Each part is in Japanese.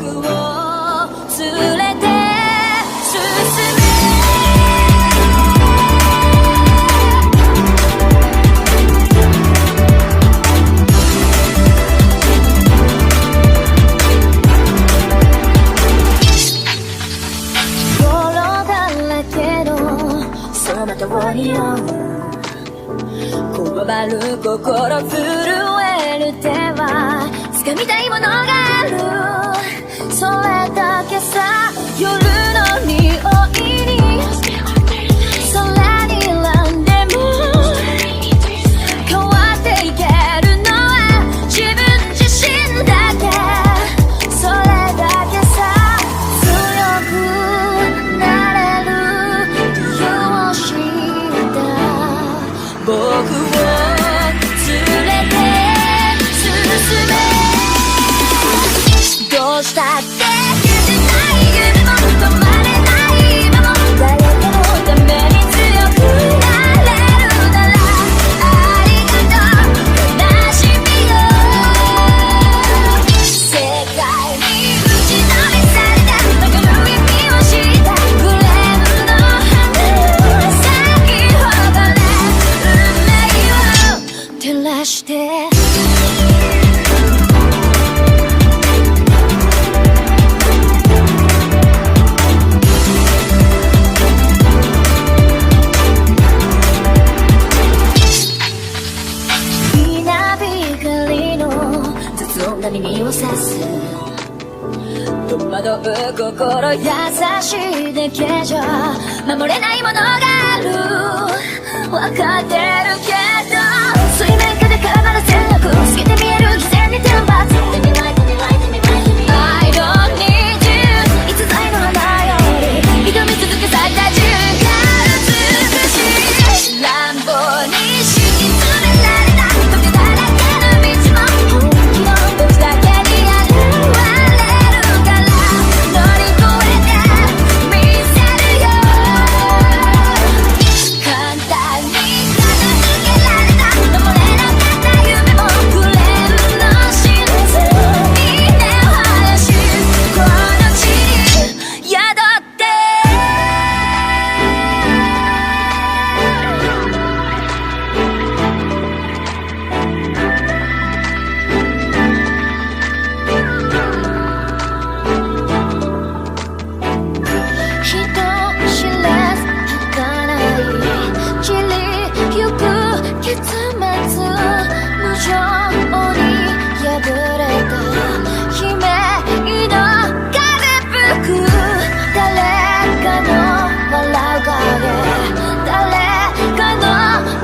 を連れて進めまとを匂うこわばる心震える手は掴みたいものがあるそれだけさ夜の匂いに空に選んでも変わっていけるのは自分自身だけそれだけさ強くなれる理由を知った僕を連れて進めどうしたって消せない夢も止まれない今も誰かのために強くなれるならありがとう悲しみよ世界に打ちのめされた分かる意味を知ったグレーの花よ咲き誇れ運命を照らして耳をさす戸惑う心優しいだけじゃ守れないものがある分かってるけど水面下で絡まる戦略透けて見える偽善に天罰 I don't need you 逸材の花より挑み続け咲いた瞬間美しい乱暴に敷き詰められた時だらけの道も本気の時だけに現れるから乗り越えてみせるよ簡単に片付けられた守れなかった夢もフレームの真実に根を生やしこの地に宿って人知れず儚い散りゆく結末無情に破れた悲鳴の風吹く誰かの笑う影誰かの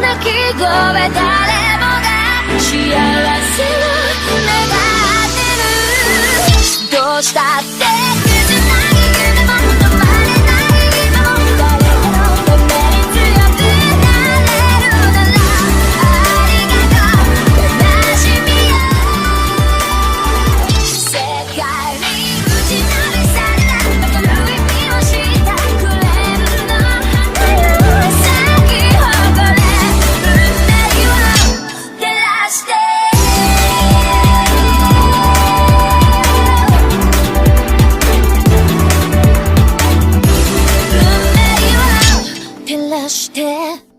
泣き声誰もが幸せを願ってるどうしたって崩れない夢も止まれない今も誰かのために強くなれるならありがとう悲しみよ世界に打ちのめされた分かる意味を知ったクレームの花よ咲き誇れ運命を照らして運命を照らして